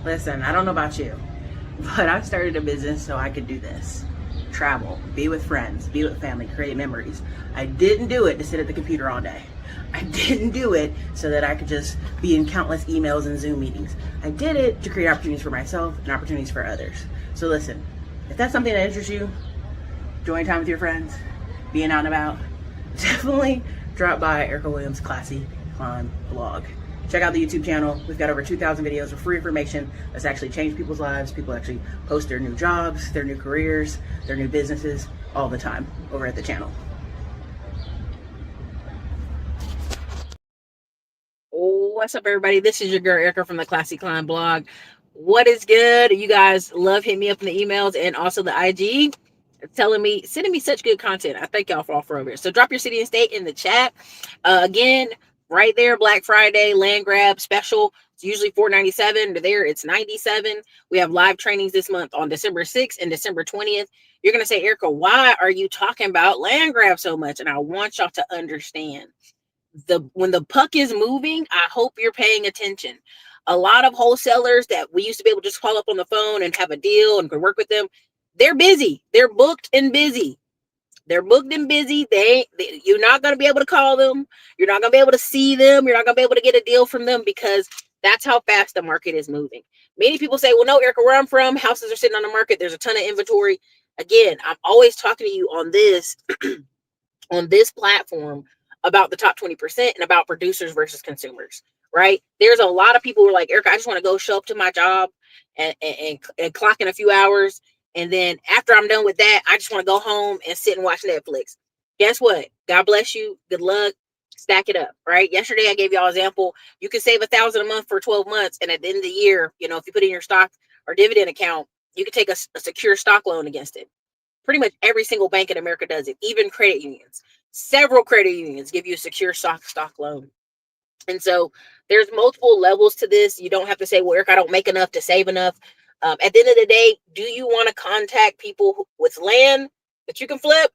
Listen, I don't know about you, but I started a business so I could do this. Travel, be with friends, be with family, create memories. I didn't do it to sit at the computer all day. I didn't do it so that I could just be in countless emails and Zoom meetings. I did it to create opportunities for myself and opportunities for others. So listen, if that's something that interests you, enjoying time with your friends, being out and about, definitely drop by Erica Williams' Classy Climb blog. Check out the YouTube channel. We've got over 2,000 videos of free information that's actually changed people's lives. People actually post their new jobs, their new careers, their new businesses all the time over at the channel. What's up, everybody? This is your girl Erica from the Classy Climb blog. What is good? You guys love hitting me up in the emails and also the IG, sending me such good content. I thank y'all for all for over here. So drop your city and state in the chat. Again, right there, Black Friday land grab special. It's usually $4.97. There, it's $97. We have live trainings this month on December 6th and December 20th. You're gonna say, Erica, why are you talking about land grab so much? And I want y'all to understand. When the puck is moving, I hope you're paying attention. A lot of wholesalers that we used to be able to just call up on the phone and have a deal and could work with them, they're busy. They're booked and busy. They're booked and busy. You're not going to be able to call them. You're not going to be able to see them. You're not going to be able to get a deal from them because that's how fast the market is moving. Many people say, well, no, Erica, where I'm from, houses are sitting on the market. There's a ton of inventory. Again, I'm always talking to you on this, on this platform about the top 20% and about producers versus consumers, right? There's a lot of people who are like, Erica, I just want to go show up to my job and clock in a few hours. And then after I'm done with that, I just want to go home and sit and watch Netflix. Guess what? God bless you. Good luck. Stack it up, right? Yesterday, I gave y'all an example. You can save $1,000 a month for 12 months. And at the end of the year, if you put in your stock or dividend account, you can take a secure stock loan against it. Pretty much every single bank in America does it, even credit unions. Several credit unions give you a secure stock loan. And so there's multiple levels to this. You don't have to say, well, Eric, I don't make enough to save enough. At the end of the day, do you want to contact people with land that you can flip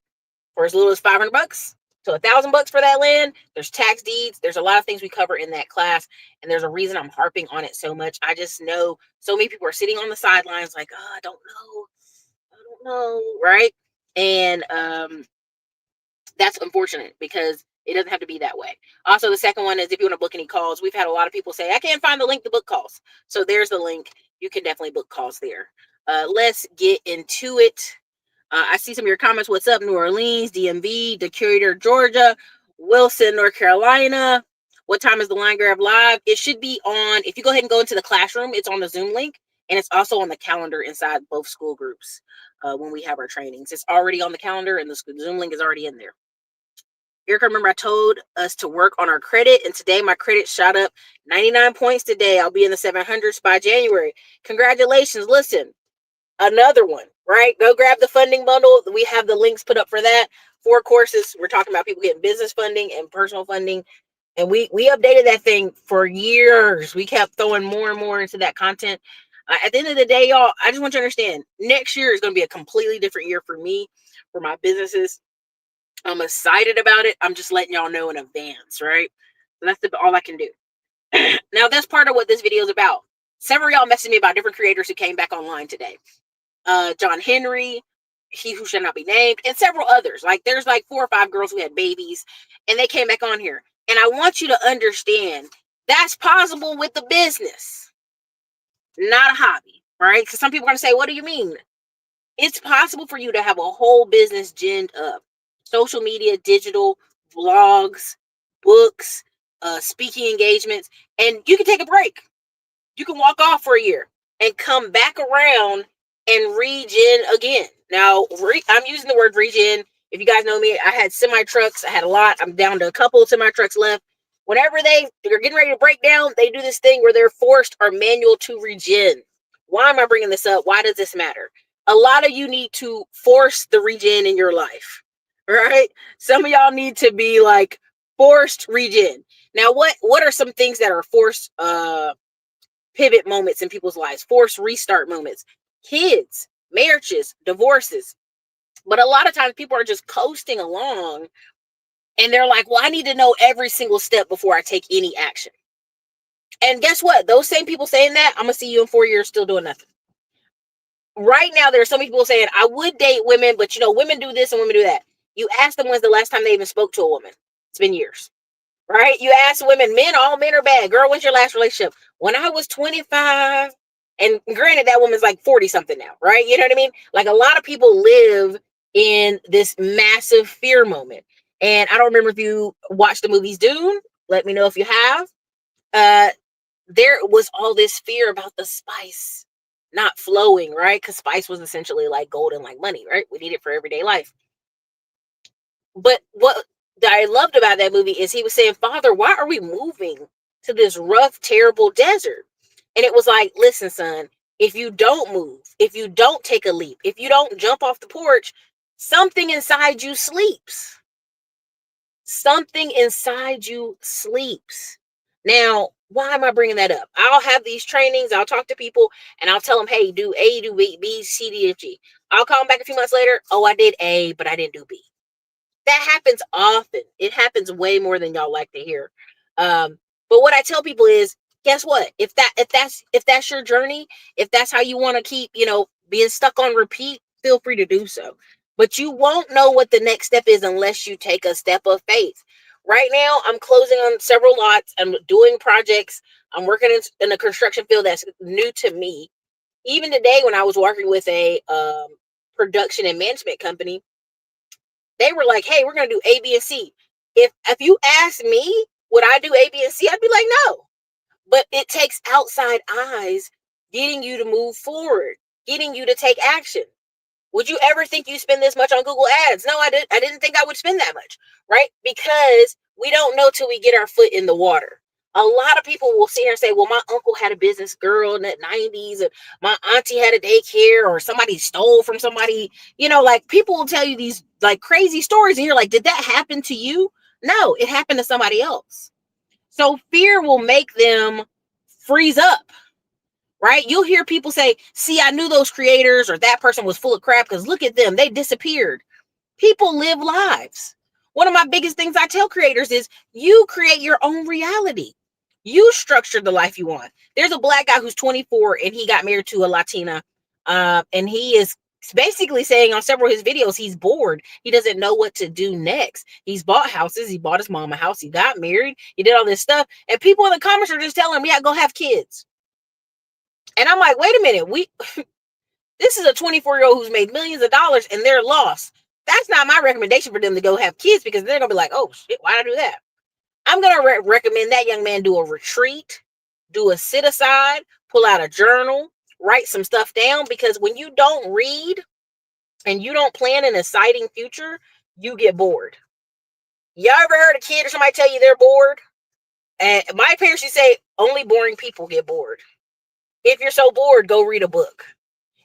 for as little as $500 to $1,000 for that land? There's tax deeds. There's a lot of things we cover in that class. And there's a reason I'm harping on it so much. I just know so many people are sitting on the sidelines like, oh, I don't know, right? And that's unfortunate because it doesn't have to be that way. Also, the second one is if you want to book any calls, we've had a lot of people say, I can't find the link to book calls. So there's the link. You can definitely book calls there. Let's get into it. I see some of your comments. What's up, New Orleans, DMV, Decatur, Georgia, Wilson, North Carolina. What time is the line grab live? It should be on, if you go ahead and go into the classroom, it's on the Zoom link. And it's also on the calendar inside both school groups when we have our trainings. It's already on the calendar and the Zoom link is already in there. Erica, remember I told us to work on our credit, and today my credit shot up 99 points today. I'll be in the 700s by January. Congratulations. Listen, another one, right? Go grab the funding bundle. We have the links put up for that. 4 courses. We're talking about people getting business funding and personal funding. And we updated that thing for years. We kept throwing more and more into that content. At the end of the day, y'all, I just want you to understand, next year is going to be a completely different year for me, for my businesses. I'm excited about it. I'm just letting y'all know in advance, right? So that's all I can do. Now, that's part of what this video is about. Several of y'all messaged me about different creators who came back online today. John Henry, He Who Shall Not Be Named, and several others. Like, there's like 4 or 5 girls who had babies, and they came back on here. And I want you to understand that's possible with the business, not a hobby, right? Because some people are going to say, what do you mean? It's possible for you to have a whole business ginned up. Social media, digital, vlogs, books, speaking engagements, and you can take a break. You can walk off for a year and come back around and regen again. Now, I'm using the word regen. If you guys know me, I had semi-trucks. I had a lot. I'm down to a couple of semi-trucks left. Whenever they're getting ready to break down, they do this thing where they're forced or manual to regen. Why am I bringing this up? Why does this matter? A lot of you need to force the regen in your life, right? Some of y'all need to be like forced regen. Now, what are some things that are forced pivot moments in people's lives? Forced restart moments. Kids, marriages, divorces. But a lot of times people are just coasting along and they're like, well, I need to know every single step before I take any action. And guess what? Those same people saying that, I'm going to see you in 4 years still doing nothing. Right now, there are so many people saying, I would date women, but women do this and women do that. You ask them when's the last time they even spoke to a woman. It's been years. Right? You ask women, all men are bad. Girl, when's your last relationship? When I was 25. And granted, that woman's like 40 something now, right? You know what I mean? Like, a lot of people live in this massive fear moment. And I don't remember if you watched the movies Dune. Let me know if you have. There was all this fear about the spice not flowing, right? Because spice was essentially like gold and like money, right? We need it for everyday life. But what I loved about that movie is he was saying, Father, why are we moving to this rough, terrible desert? And it was like, listen, son, if you don't move, if you don't take a leap, if you don't jump off the porch, something inside you sleeps. Something inside you sleeps. Now, why am I bringing that up? I'll have these trainings. I'll talk to people and I'll tell them, hey, do A, do B, C, D, F, G. I'll call them back a few months later. Oh, I did A, but I didn't do B. That happens often. It happens way more than y'all like to hear. But what I tell people is, guess what? If that's your journey, if that's how you want to keep, being stuck on repeat, feel free to do so. But you won't know what the next step is unless you take a step of faith. Right now, I'm closing on several lots. I'm doing projects. I'm working in a construction field that's new to me. Even today, when I was working with a production and management company, they were like, hey, we're going to do A, B, and C. If you ask me, would I do A, B, and C? I'd be like, no. But it takes outside eyes getting you to move forward, getting you to take action. Would you ever think you spend this much on Google Ads? No, I didn't think I would spend that much, right? Because we don't know till we get our foot in the water. A lot of people will sit here and say, well, my uncle had a business girl in the 90s, and my auntie had a daycare, or somebody stole from somebody. Like, people will tell you these like crazy stories, and you're like, did that happen to you? No, it happened to somebody else. So fear will make them freeze up. Right? You'll hear people say, see, I knew those creators or that person was full of crap because look at them. They disappeared. People live lives. One of my biggest things I tell creators is you create your own reality. You structure the life you want. There's a black guy who's 24 and he got married to a Latina. And he is basically saying on several of his videos, he's bored. He doesn't know what to do next. He's bought houses. He bought his mom a house. He got married. He did all this stuff. And people in the comments are just telling him, yeah, go have kids. And I'm like, wait a minute, this is a 24-year-old who's made millions of dollars and they're lost. That's not my recommendation for them to go have kids, because they're going to be like, oh shit, why did I do that? I'm going to recommend that young man do a retreat, do a sit aside, pull out a journal, write some stuff down, because when you don't read and you don't plan an exciting future, you get bored. Y'all ever heard a kid or somebody tell you they're bored? And my parents used to say, only boring people get bored. If you're so bored, go read a book.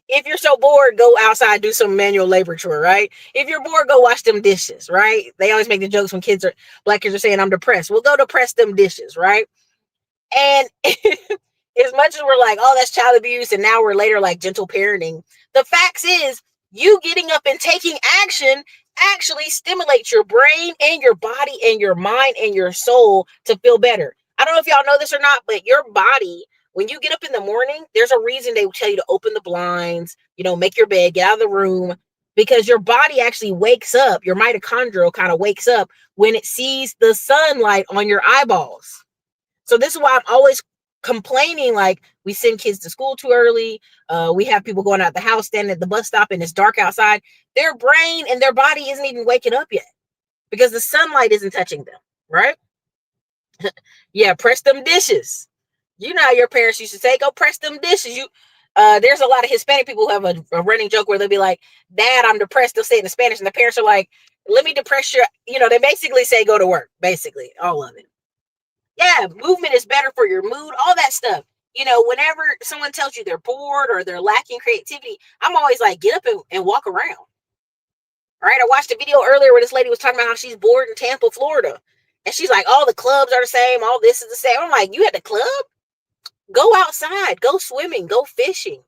If you're so bored, go outside, do some manual labor chore, right? If you're bored, go wash them dishes, right? They always make the jokes when black kids are saying, I'm depressed. Well, go depress them dishes, right? And as much as we're like, oh, that's child abuse, and now we're later like gentle parenting, the facts is you getting up and taking action actually stimulates your brain and your body and your mind and your soul to feel better. I don't know if y'all know this or not, but your body, when you get up in the morning, there's a reason they will tell you to open the blinds, make your bed, get out of the room, because your body actually wakes up. Your mitochondria kind of wakes up when it sees the sunlight on your eyeballs. So this is why I'm always complaining, like, we send kids to school too early. We have people going out the house, standing at the bus stop, and it's dark outside. Their brain and their body isn't even waking up yet because the sunlight isn't touching them, right? Yeah, press them dishes. How your parents used to say, go press them dishes. There's a lot of Hispanic people who have a running joke where they'll be like, Dad, I'm depressed. They'll say it in Spanish, and the parents are like, let me depress your, they basically say go to work, basically, all of it. Yeah, movement is better for your mood, all that stuff. Whenever someone tells you they're bored or they're lacking creativity, I'm always like, get up and walk around. All right, I watched a video earlier where this lady was talking about how she's bored in Tampa, Florida. And she's like, all the clubs are the same, all this is the same. I'm like, you at the club? Go outside, go swimming, go fishing,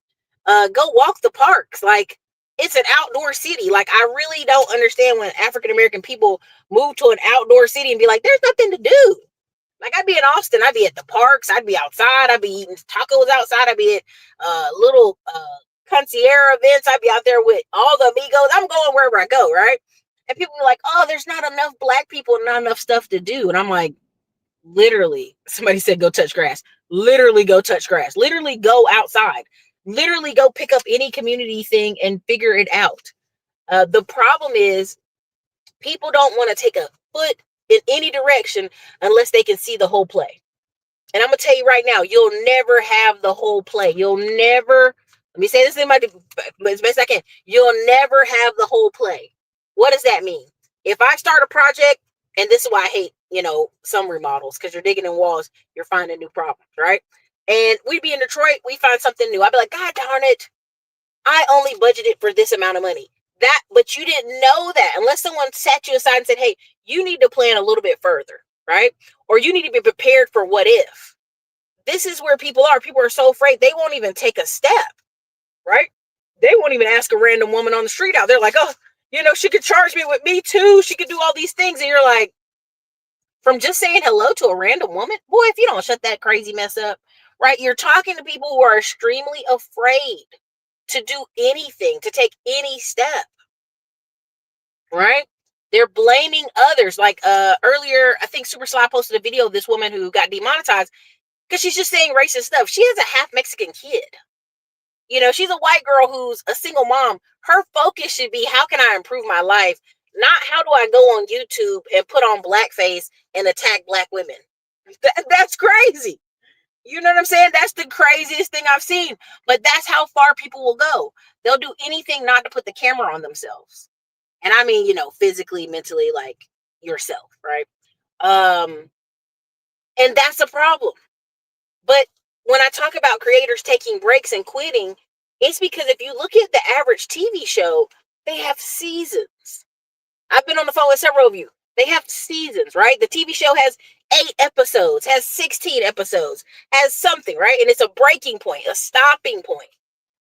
go walk the parks. Like, it's an outdoor city. Like, I really don't understand when African-American people move to an outdoor city and be like, there's nothing to do. Like, I'd be in Austin, I'd be at the parks, I'd be outside, I'd be eating tacos outside, I'd be at little concierge events, I'd be out there with all the amigos. I'm going wherever I go, right? And people are like, oh, there's not enough black people and not enough stuff to do. And I'm like, literally, somebody said go touch grass. Literally go touch grass. Literally go outside. Literally go pick up any community thing and figure it out. The problem is people don't want to take a foot in any direction unless they can see the whole play. And I'm going to tell you right now, you'll never have the whole play. You'll never, let me say this in my, as best I can, you'll never have the whole play. What does that mean? If I start a project, and this is why I hate, some remodels, because you're digging in walls, you're finding new problems, right? And we'd be in Detroit, we find something new. I'd be like, God darn it, I only budgeted for this amount of money. But you didn't know that unless someone sat you aside and said, hey, you need to plan a little bit further, right? Or you need to be prepared for what if. This is where people are. People are so afraid they won't even take a step, right? They won't even ask a random woman on the street out. They're like, oh, she could charge me with me too. She could do all these things. And you're like, from just saying hello to a random woman, boy, if you don't shut that crazy mess up, right? You're talking to people who are extremely afraid to do anything, to take any step, right? They're blaming others. Like earlier, I think Super Sly posted a video of this woman who got demonetized because she's just saying racist stuff. She has a half Mexican kid. She's a white girl who's a single mom. Her focus should be, how can I improve my life? Not how do I go on YouTube and put on blackface and attack black women. That's crazy. You know what I'm saying? That's the craziest thing I've seen. But that's how far people will go. They'll do anything not to put the camera on themselves. And I mean, physically, mentally, like yourself, right? And that's a problem. But when I talk about creators taking breaks and quitting, it's because if you look at the average TV show, they have seasons. I've been on the phone with several of you. They have seasons, right? The TV show has 8 episodes, has 16 episodes, has something, right? And it's a breaking point, a stopping point.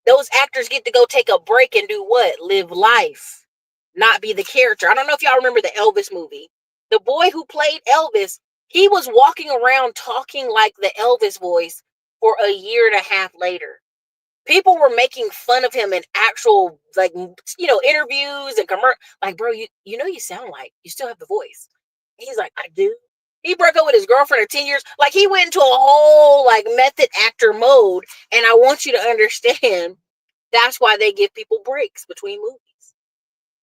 Those actors get to go take a break and do what? Live life, not be the character. I don't know if y'all remember the Elvis movie. The boy who played Elvis, he was walking around talking like the Elvis voice for a year and a half later. People were making fun of him in actual, like, interviews and like, bro, you sound like you still have the voice. He's like, I do. He broke up with his girlfriend of 10 years. Like, he went into a whole, like, method actor mode. And I want you to understand, that's why they give people breaks between movies.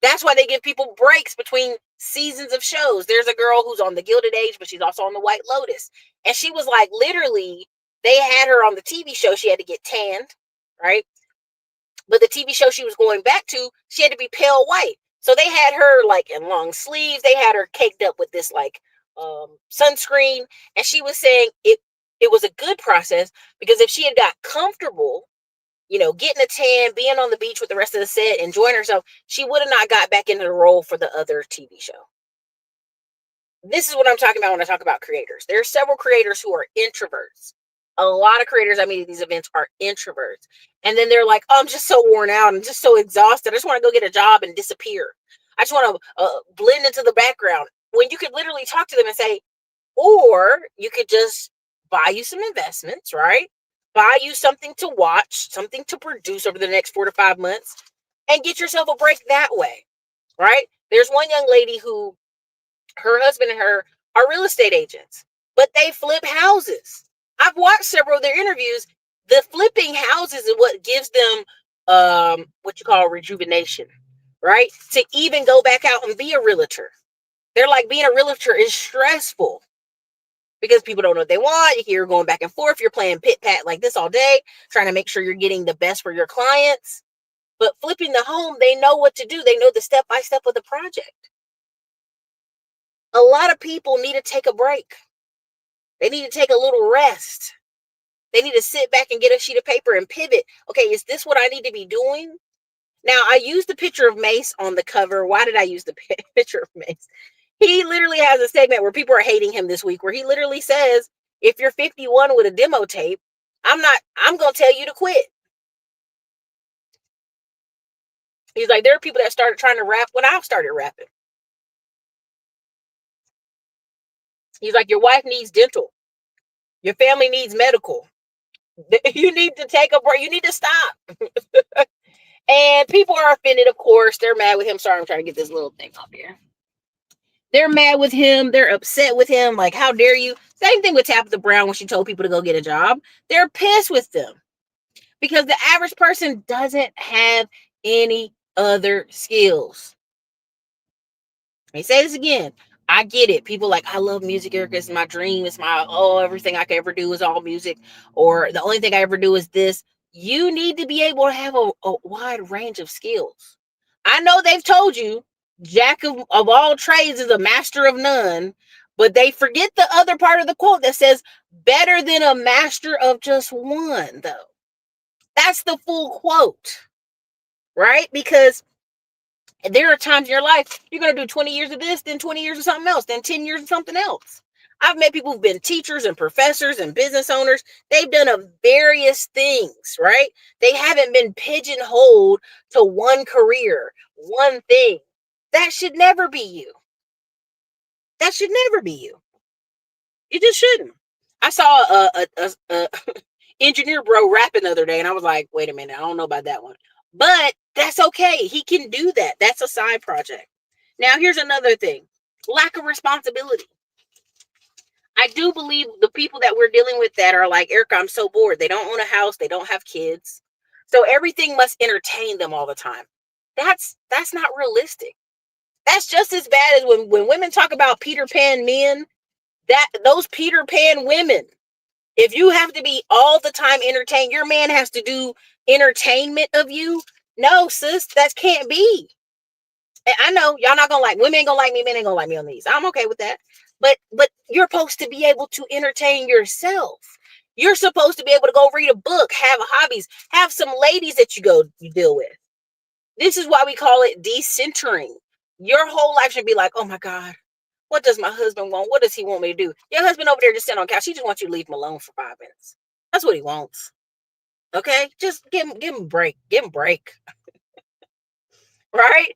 That's why they give people breaks between seasons of shows. There's a girl who's on The Gilded Age, but she's also on The White Lotus. And she was like, literally, they had her on the TV show. She had to get tanned, right? But the TV show she was going back to, she had to be pale white. So they had her like in long sleeves. They had her caked up with this like sunscreen. And she was saying it was a good process because if she had got comfortable, getting a tan, being on the beach with the rest of the set, enjoying herself, she would have not got back into the role for the other TV show. This is what I'm talking about when I talk about creators. There are several creators who are introverts. A lot of creators I meet at these events are introverts. And then they're like, oh, I'm just so worn out. I'm just so exhausted. I just want to go get a job and disappear. I just want to blend into the background. When you could literally talk to them and say, or you could just buy you some investments, right? Buy you something to watch, something to produce over the next 4 to 5 months, and get yourself a break that way, right? There's one young lady who, her husband and her are real estate agents, but they flip houses. I've watched several of their interviews. The flipping houses is what gives them what you call rejuvenation, right? To even go back out and be a realtor. They're like, being a realtor is stressful because people don't know what they want. You're going back and forth. You're playing pit pat like this all day, trying to make sure you're getting the best for your clients. But flipping the home, they know what to do. They know the step by step of the project. A lot of people need to take a break. They need to take a little rest. They need to sit back and get a sheet of paper and pivot. Okay, is this what I need to be doing? Now, I used the picture of Mace on the cover. Why did I use the picture of Mace? He literally has a segment where people are hating him this week, where he literally says, if you're 51 with a demo tape, I'm going to tell you to quit. He's like, there are people that started trying to rap when I started rapping. He's like, your wife needs dental. Your family needs medical. You need to take a break. You need to stop. And people are offended, of course. They're mad with him. Sorry, I'm trying to get this little thing up here. They're mad with him. They're upset with him. Like, how dare you? Same thing with Tabitha Brown when she told people to go get a job. They're pissed with them because the average person doesn't have any other skills. Let me say this again. I get it. People like, I love music, Erica. It's my dream. It's my, everything I can ever do is all music. Or the only thing I ever do is this. You need to be able to have a wide range of skills. I know they've told you jack of all trades is a master of none, but they forget the other part of the quote that says better than a master of just one, though. That's the full quote, right? Because there are times in your life you're going to do 20 years of this, then 20 years of something else, then 10 years of something else. I've met people who've been teachers and professors and business owners. They've done various things, right? They haven't been pigeonholed to one career, one thing. That should never be you. That should never be you. You just shouldn't. I saw a engineer bro rapping the other day, and I was like, wait a minute, I don't know about that one. But that's okay. He can do that. That's a side project. Now, here's another thing. Lack of responsibility. I do believe the people that we're dealing with that are like, Erica, I'm so bored. They don't own a house. They don't have kids. So everything must entertain them all the time. That's not realistic. That's just as bad as when women talk about Peter Pan men, those Peter Pan women. If you have to be all the time entertained, your man has to do entertainment of you. No, sis, that can't be. I know y'all not gonna like, women ain't gonna like me, men ain't gonna like me on these. I'm okay with that. But you're supposed to be able to entertain yourself. You're supposed to be able to go read a book, have hobbies, have some ladies that you deal with. This is why we call it decentering. Your whole life should be like, oh my God, what does my husband want? What does he want me to do? Your husband over there just sitting on the couch. He just wants you to leave him alone for 5 minutes. That's what he wants. Okay? Just give him a break. Give him a break. Right?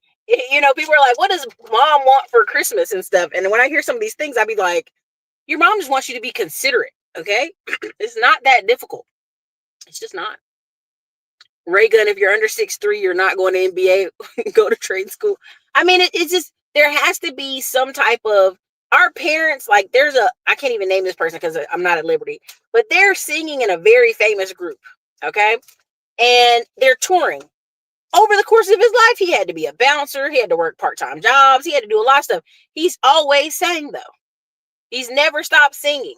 You know, people are like, what does mom want for Christmas and stuff? And when I hear some of these things, I'd be like, your mom just wants you to be considerate. Okay? It's not that difficult. It's just not. Ray Gun, if you're under 6'3", you're not going to MBA, go to trade school. I mean, it's just, there has to be some type of, our parents, like I can't even name this person because I'm not at liberty, but they're singing in a very famous group. Okay. And they're touring. Over the course of his life, he had to be a bouncer. He had to work part-time jobs. He had to do a lot of stuff. He's always sang, though. He's never stopped singing.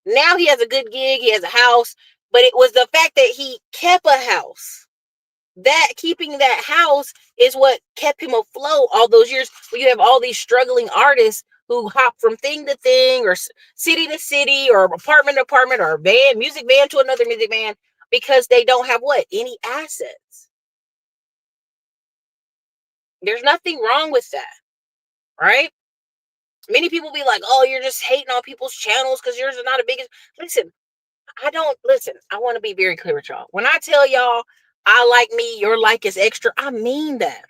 Now he has a good gig. He has a house. But it was the fact that he kept a house. That keeping that house is what kept him afloat all those years. Where you have all these struggling artists who hop from thing to thing, or city to city, or apartment to apartment, or music van to another music van, because they don't have what? Any assets. There's nothing wrong with that, right? Many people be like, oh, you're just hating on people's channels because yours is not a big. Listen, I want to be very clear with y'all. When I tell y'all I like me, your like is extra, I mean that.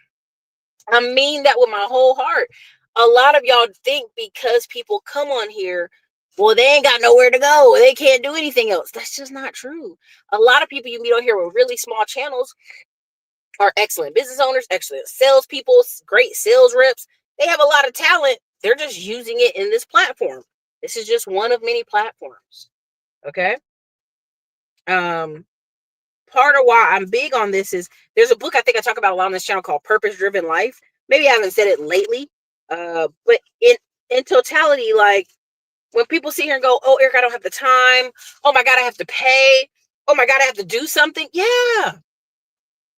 I mean that with my whole heart. A lot of y'all think because people come on here, well, they ain't got nowhere to go. They can't do anything else. That's just not true. A lot of people you meet on here with really small channels are excellent business owners, excellent salespeople, great sales reps. They have a lot of talent. They're just using it in this platform. This is just one of many platforms. Okay. Part of why I'm big on this is there's a book I think I talk about a lot on this channel called Purpose Driven Life. Maybe I haven't said it lately. But in totality, like when people sit here and go, oh, Eric, I don't have the time. Oh my God, I have to pay. Oh my God, I have to do something. Yeah.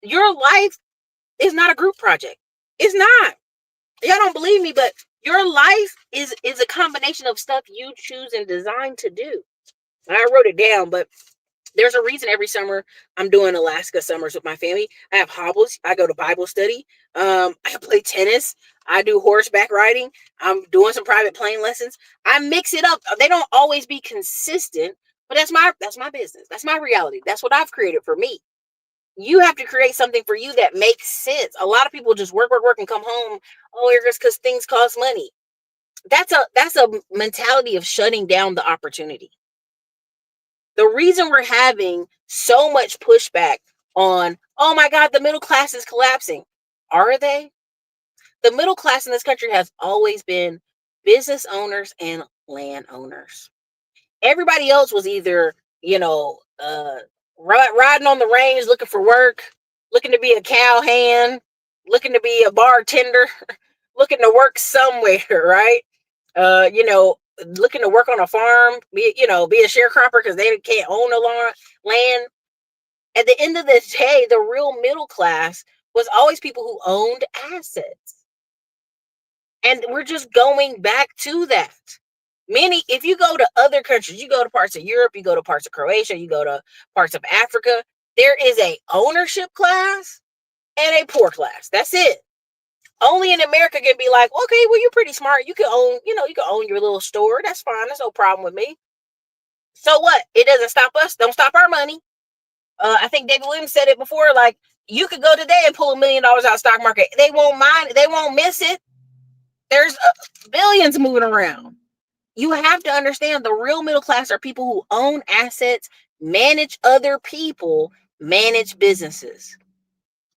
Your life is not a group project. It's not. Y'all don't believe me, but your life is a combination of stuff you choose and design to do. And I wrote it down, but there's a reason every summer I'm doing Alaska summers with my family. I have hobbies. I go to Bible study. I play tennis. I do horseback riding. I'm doing some private plane lessons. I mix it up. They don't always be consistent, but that's my business. That's my reality. That's what I've created for me. You have to create something for you that makes sense. A lot of people just work, and come home. Oh, it's because things cost money. That's a mentality of shutting down the opportunity. The reason we're having so much pushback on, oh my God, the middle class is collapsing. Are they? The middle class in this country has always been business owners and landowners. Everybody else was either, riding on the range looking for work, looking to be a cowhand, looking to be a bartender, looking to work somewhere, right? Looking to work on a farm, be a sharecropper because they can't own land. At the end of the day, the real middle class was always people who owned assets. And we're just going back to that. If you go to other countries, you go to parts of Europe, you go to parts of Croatia, you go to parts of Africa, there is a ownership class and a poor class. That's it. Only in America can be like, okay, well, you're pretty smart. You can own, you can own your little store. That's fine. That's no problem with me. So what? It doesn't stop us. Don't stop our money. I think David Williams said it before. Like, you could go today and pull $1 million out of the stock market. They won't mind. They won't miss it. There's billions moving around. You have to understand the real middle class are people who own assets, manage other people, manage businesses.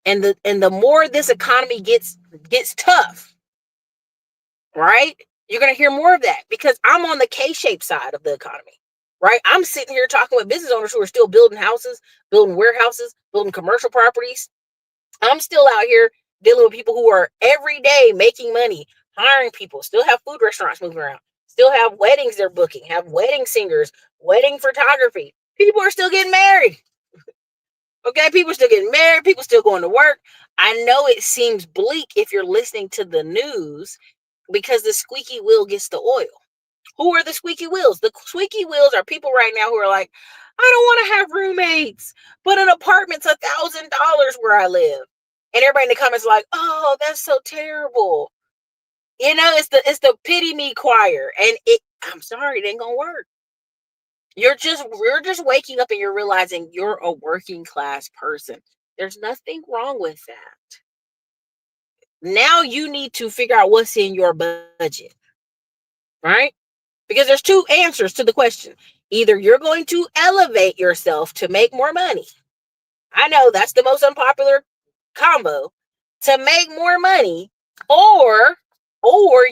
And the more this economy gets tough, right? You're going to hear more of that because I'm on the K-shaped side of the economy, right? I'm sitting here talking with business owners who are still building houses, building warehouses, building commercial properties. I'm still out here dealing with people who are every day making money, hiring people, still have food restaurants moving around, still have weddings they're booking, have wedding singers, wedding photography. People are still getting married. Okay, people are still getting married, people still going to work. I know it seems bleak if you're listening to the news because the squeaky wheel gets the oil. Who are the squeaky wheels? The squeaky wheels are people right now who are like, I don't want to have roommates, but an apartment's $1,000 where I live. And everybody in the comments are like, oh, that's so terrible. It's the pity me choir. And I'm sorry, it ain't gonna work. We're just waking up and you're realizing you're a working class person. There's nothing wrong with that. Now you need to figure out what's in your budget, right? Because there's two answers to the question. Either you're going to elevate yourself to make more money. I know that's the most unpopular combo, to make more money, or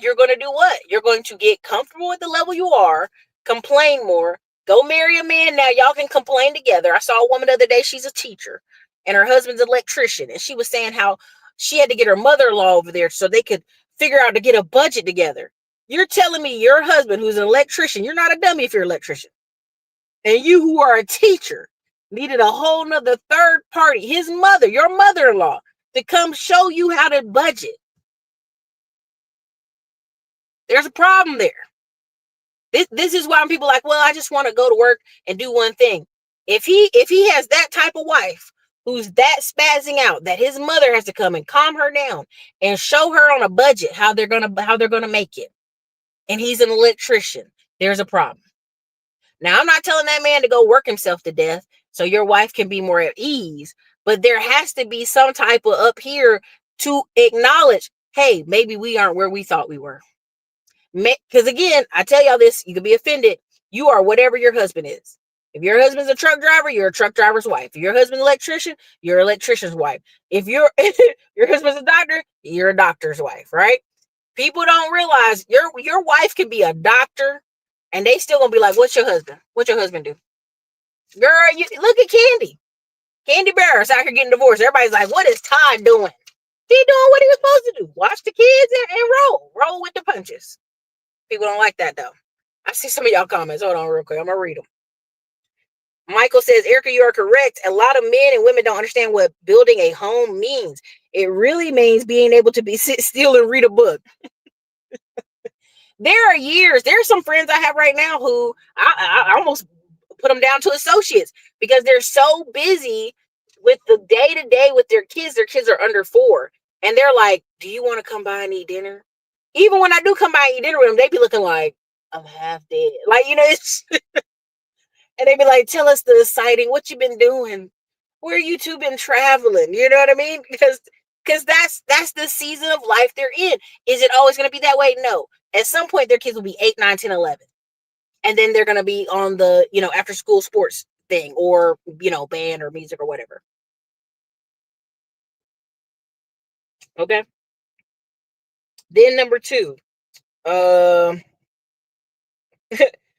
you're going to do what? You're going to get comfortable at the level you are, complain more, go marry a man. Now y'all can complain together. I saw a woman the other day, she's a teacher and her husband's an electrician, and she was saying how she had to get her mother-in-law over there so they could figure out to get a budget together. You're telling me your husband, who's an electrician, you're not a dummy if you're an electrician, and you who are a teacher needed a whole nother third party, his mother, your mother-in-law, to come show you how to budget. There's a problem there. This is why people are like, well, I just want to go to work and do one thing. If he has that type of wife who's that spazzing out that his mother has to come and calm her down and show her on a budget how they're gonna make it, and he's an electrician, there's a problem. Now, I'm not telling that man to go work himself to death so your wife can be more at ease, but there has to be some type of up here to acknowledge, hey, maybe we aren't where we thought we were. Because again, I tell y'all this, you can be offended. You are whatever your husband is. If your husband's a truck driver, you're a truck driver's wife. If your husband's an electrician, you're an electrician's wife. If your husband's a doctor, you're a doctor's wife, right? People don't realize your wife can be a doctor and they still gonna be like, what's your husband? What's your husband do? Girl, you look at Candy Bear's out here getting divorced. Everybody's like, what is Todd doing? He doing what he was supposed to do. Watch the kids and roll with the punches. People don't like that though. I see some of y'all comments. Hold on real quick. I'm gonna read them. Michael says, Erica, you are correct. A lot of men and women don't understand what building a home means. It really means being able to sit still and read a book. There's some friends I have right now who I almost put them down to associates because they're so busy with the day-to-day with their kids. Their kids are under 4. And they're like, do you want to come by and eat dinner? Even when I do come by and eat dinner with them, they be looking like, I'm half dead. Like, it's... And they be like, tell us the exciting, what you been doing? Where you two been traveling? You know what I mean? Because that's the season of life they're in. Is it always going to be that way? No. At some point, their kids will be 8, 9, 10, 11. And then they're going to be on the, after school sports thing or, band or music or whatever. Okay. Then number 2,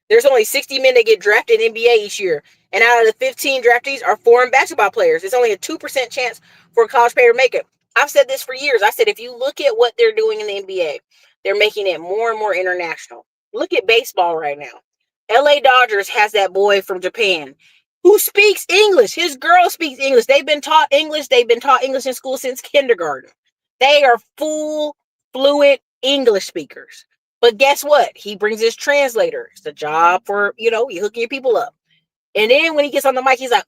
there's only 60 men that get drafted in NBA each year. And out of the 15 draftees are foreign basketball players. It's only a 2% chance for a college player to make it. I've said this for years. I said, if you look at what they're doing in the NBA, they're making it more and more international. Look at baseball right now. LA Dodgers has that boy from Japan who speaks English. His girl speaks English. They've been taught English. They've been taught English in school since kindergarten. They are full, fluent English speakers. But guess what? He brings his translator. It's a job for, you hooking your people up. And then when he gets on the mic, he's like,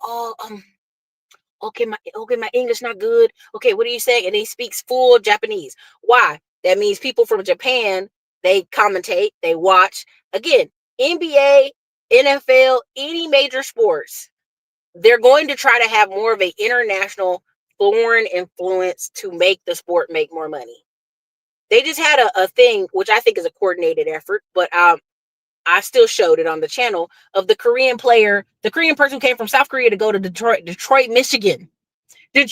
okay, my English not good. Okay, what are you saying? And he speaks full Japanese. Why? That means people from Japan, they commentate, they watch. Again, NBA, NFL, any major sports, they're going to try to have more of an international foreign influence to make the sport make more money. They just had a thing, which I think is a coordinated effort, but I still showed it on the channel, of the Korean person who came from South Korea to go to Detroit, Michigan. And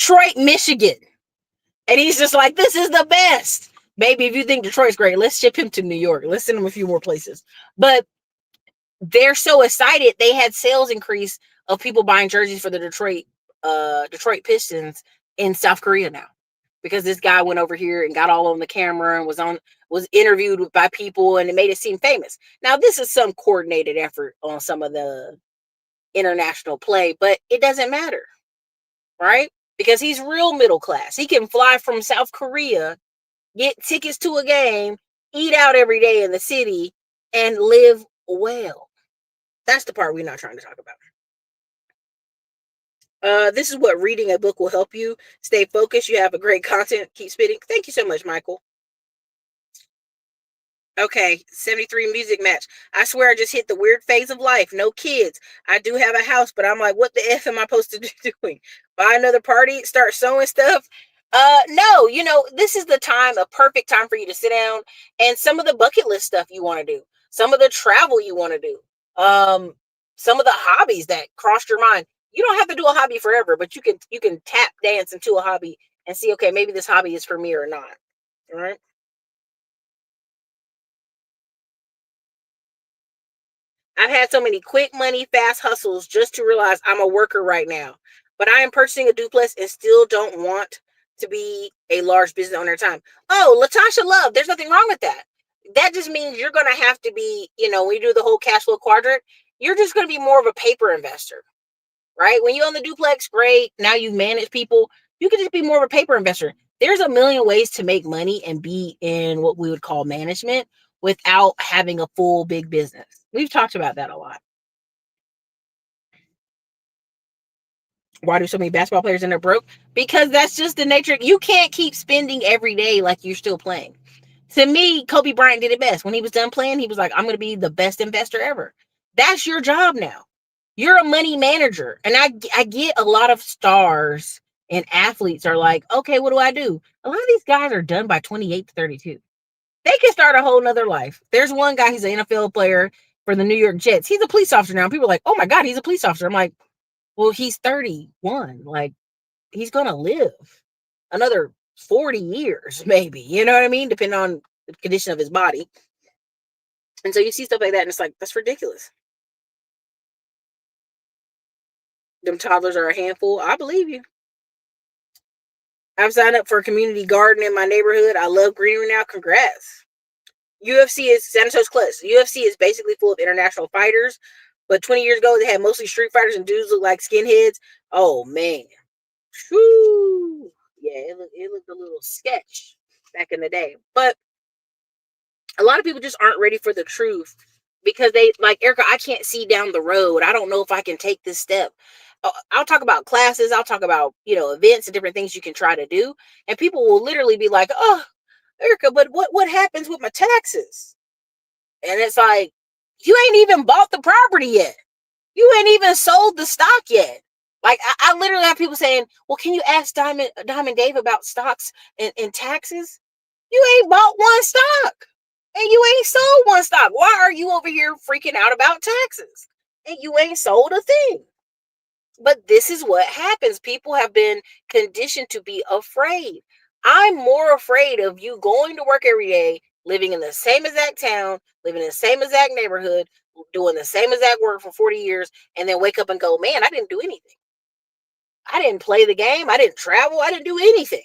he's just like, this is the best. Maybe if you think Detroit's great, let's ship him to New York. Let's send him a few more places. But they're so excited. They had sales increase of people buying jerseys for the Detroit Pistons in South Korea now, because this guy went over here and got all on the camera and was interviewed by people, and it made it seem famous. Now, this is some coordinated effort on some of the international play, but it doesn't matter, right? Because he's real middle class. He can fly from South Korea, get tickets to a game, eat out every day in the city, and live well. That's the part we're not trying to talk about. This is what reading a book will help you stay focused. You have a great content. Keep spitting. Thank you so much, Michael. Okay, 73 music match. I swear I just hit the weird phase of life. No kids. I do have a house, but I'm like, what the F am I supposed to be doing? Buy another party? Start sewing stuff? No, this is the time, a perfect time for you to sit down and some of the bucket list stuff you want to do, some of the travel you want to do, some of the hobbies that crossed your mind. You don't have to do a hobby forever, but you can tap dance into a hobby and see, okay, maybe this hobby is for me or not. All right. I've had so many quick money, fast hustles just to realize I'm a worker right now. But I am purchasing a duplex and still don't want to be a large business owner at a time. Oh, Latasha Love, there's nothing wrong with that. That just means you're going to have to be, when you do the whole cash flow quadrant, you're just going to be more of a paper investor, right? When you own the duplex, great. Now you manage people. You can just be more of a paper investor. There's a million ways to make money and be in what we would call management without having a full big business. We've talked about that a lot. Why do so many basketball players end up broke? Because that's just the nature. You can't keep spending every day like you're still playing. To me, Kobe Bryant did it best. When he was done playing, he was like, I'm going to be the best investor ever. That's your job now. You're a money manager. And I get a lot of stars and athletes are like, okay, what do I do? A lot of these guys are done by 28 to 32. They can start a whole nother life. There's one guy, he's an NFL player for the New York Jets. He's a police officer now. People are like, oh my God, he's a police officer. I'm like, well, he's 31. Like, he's going to live another 40 years, maybe. You know what I mean? Depending on the condition of his body. And so you see stuff like that, and it's like, that's ridiculous. Them toddlers are a handful. I believe you. I've signed up for a community garden in my neighborhood. I love greenery now. Congrats. UFC is San Antonio's close. UFC is basically full of international fighters. But 20 years ago, they had mostly street fighters and dudes look like skinheads. Oh, man. Whew. Yeah, it looked a little sketch back in the day. But a lot of people just aren't ready for the truth because they, like, Erica, I can't see down the road. I don't know if I can take this step. I'll talk about classes. I'll talk about, events and different things you can try to do. And people will literally be like, oh, Erica, but what happens with my taxes? And it's like, you ain't even bought the property yet. You ain't even sold the stock yet. Like, I literally have people saying, well, can you ask Diamond Dave about stocks and taxes? You ain't bought one stock. and you ain't sold one stock. Why are you over here freaking out about taxes? And you ain't sold a thing. But this is what happens. People have been conditioned to be afraid. I'm more afraid of you going to work every day, living in the same exact town, living in the same exact neighborhood, doing the same exact work for 40 years, and then wake up and go, man, I didn't do anything. I didn't play the game. I didn't travel. I didn't do anything.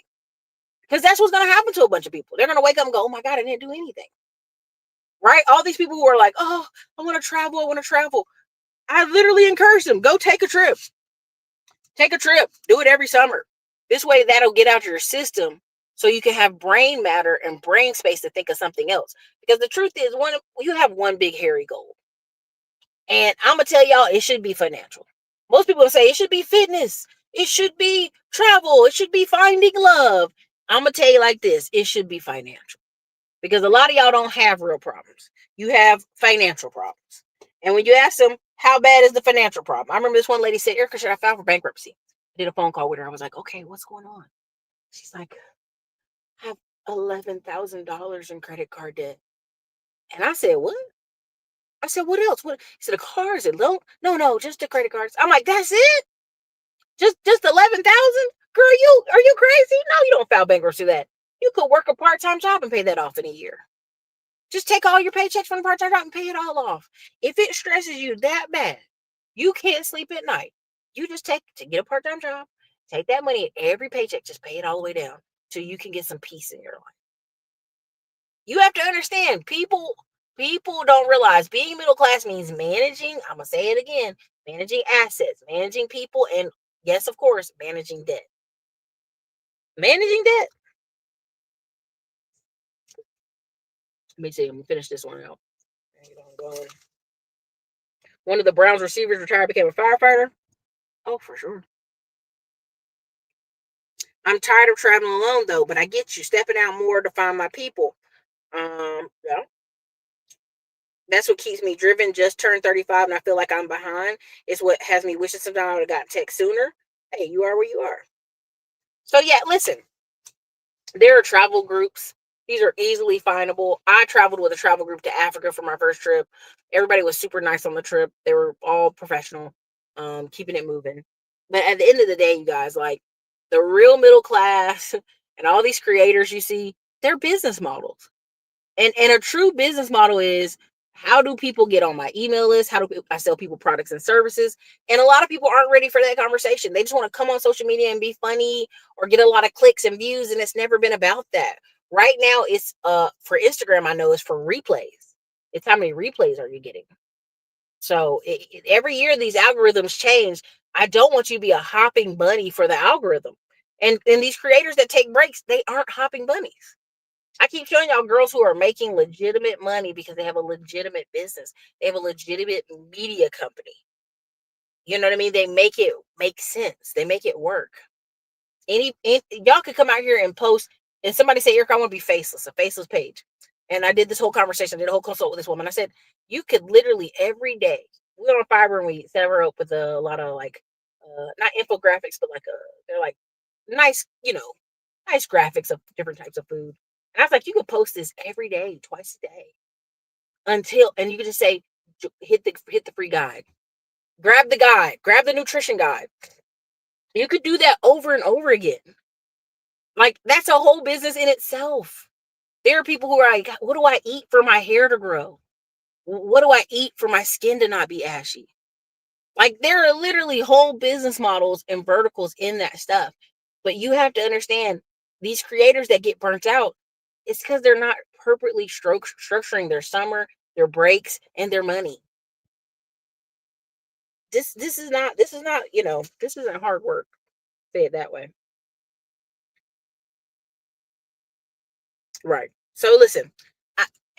Because that's what's going to happen to a bunch of people. They're going to wake up and go, oh my God, I didn't do anything. Right? All these people who are like, oh, I want to travel. I want to travel. I literally encourage them, go take a trip. Take a trip. Do it every summer. This way, that'll get out of your system so you can have brain matter and brain space to think of something else. Because the truth is, you have one big hairy goal. And I'm going to tell y'all, it should be financial. Most people say it should be fitness. It should be travel. It should be finding love. I'm going to tell you like this. It should be financial. Because a lot of y'all don't have real problems. You have financial problems. And when you ask them, how bad is the financial problem? I remember this one lady said, Erica, should I file for bankruptcy? I did a phone call with her. I was like, okay, what's going on? She's like, I have $11,000 in credit card debt. And I said, what? I said, what else? What? He said, the cars and loan. No, just the credit cards. I'm like, that's it? Just 11,000? Girl, are you crazy? No, you don't file bankruptcy that. You could work a part-time job and pay that off in a year. Just take all your paychecks from the part-time job and pay it all off. If it stresses you that bad, you can't sleep at night. You just get a part-time job, take that money, every paycheck, just pay it all the way down so you can get some peace in your life. You have to understand, people don't realize being middle class means managing, I'm going to say it again, managing assets, managing people, and yes, of course, managing debt. Managing debt. Let me see, I'm going to finish this one out. Going. One of the Browns receivers retired, became a firefighter. Oh, for sure. I'm tired of traveling alone, though, but I get you stepping out more to find my people. Yeah. That's what keeps me driven. Just turned 35 and I feel like I'm behind. It's what has me wishing sometimes I would have got text sooner. Hey, you are where you are. So yeah, listen, there are travel groups. These are easily findable. I traveled with a travel group to Africa for my first trip. Everybody was super nice on the trip. They were all professional, keeping it moving. But at the end of the day, you guys, like the real middle class and all these creators you see, they're business models. And a true business model is, how do people get on my email list? How do I sell people products and services? And a lot of people aren't ready for that conversation. They just want to come on social media and be funny or get a lot of clicks and views. And it's never been about that. Right now, it's for Instagram, I know it's for replays. It's how many replays are you getting? So every year these algorithms change. I don't want you to be a hopping bunny for the algorithm. And these creators that take breaks, they aren't hopping bunnies. I keep showing y'all girls who are making legitimate money because they have a legitimate business. They have a legitimate media company. You know what I mean? They make it make sense. They make it work. Y'all could come out here and post, and somebody say, Eric, I want to be faceless, a faceless page. And I did this whole conversation, I did a whole consult with this woman. I said, you could literally every day, we go on Fiverr and we set her up with a lot of like, not infographics, but like they're like nice, nice graphics of different types of food. And I was like, you could post this every day, twice a day, and you could just say, hit the free guide, grab the nutrition guide. You could do that over and over again. Like, that's a whole business in itself. There are people who are like, what do I eat for my hair to grow? What do I eat for my skin to not be ashy? Like, there are literally whole business models and verticals in that stuff. But you have to understand, these creators that get burnt out, it's because they're not appropriately structuring their summer, their breaks, and their money. This isn't hard work. Say it that way. Right. So listen,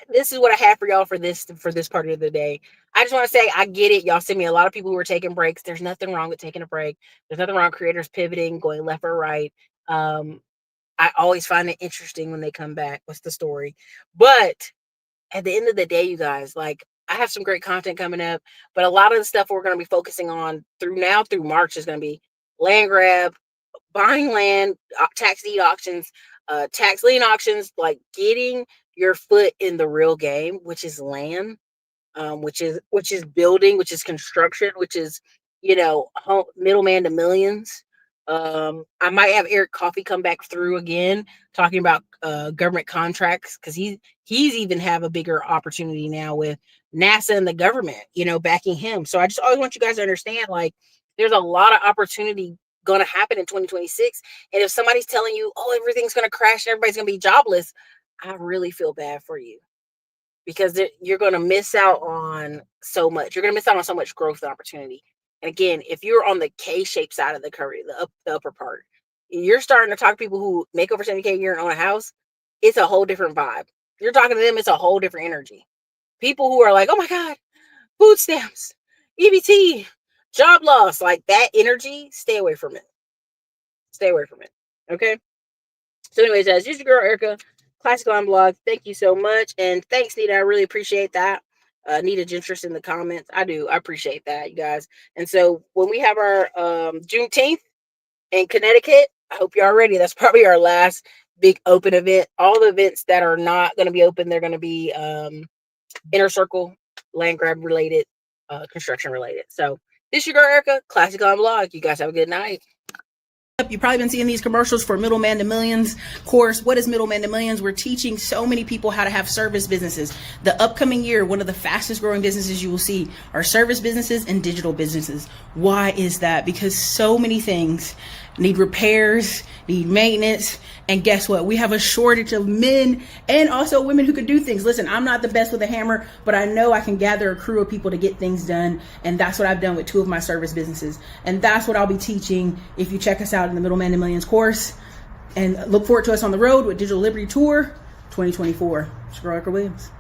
this is what I have for y'all for this part of the day. I just want to say, I get it. Y'all see me, a lot of people who are taking breaks. There's nothing wrong with taking a break. There's nothing wrong with creators pivoting, going left or right. I always find it interesting when they come back. What's the story? But at the end of the day, you guys, like, I have some great content coming up, but a lot of the stuff we're going to be focusing on through March is going to be land grab, buying land, tax deed auctions, tax lien auctions, like getting your foot in the real game, which is land, which is building, which is construction, which is, middleman to millions. I might have Eric Coffey come back through again talking about government contracts, because he's even have a bigger opportunity now with NASA and the government, backing him. So I just always want you guys to understand, like, there's a lot of opportunity going to happen in 2026. And if somebody's telling you, oh, everything's going to crash and everybody's going to be jobless, I really feel bad for you, because you're going to miss out on so much. You're going to miss out on so much growth and opportunity. And again, if you're on the K-shaped side of the curve, the upper part, you're starting to talk to people who make over 70K a year and own a house. It's a whole different vibe. You're talking to them, it's a whole different energy. People who are like, oh my God, food stamps, EBT, job loss, like that energy, stay away from it. Stay away from it. Okay? So anyways, as your girl, Erica, Classic Line Blog, thank you so much. And thanks, Nita. I really appreciate that. Nita Gentress in the comments. I do. I appreciate that, you guys. And so when we have our Juneteenth in Connecticut, I hope y'all are ready. That's probably our last big open event. All the events that are not going to be open, they're going to be inner circle, land grab related, construction related. So this is your girl, Erica, Classic Line Blog. You guys have a good night. You've probably been seeing these commercials for Middleman to Millions course. What is Middleman to Millions? We're teaching so many people how to have service businesses. The upcoming year, one of the fastest growing businesses you will see are service businesses and digital businesses. Why is that? Because so many things need repairs, need maintenance. And guess what? We have a shortage of men and also women who can do things. Listen, I'm not the best with a hammer, but I know I can gather a crew of people to get things done. And that's what I've done with 2 of my service businesses. And that's what I'll be teaching if you check us out in the Middleman to Millions course. And look forward to us on the road with Digital Liberty Tour 2024. It's Erica Williams.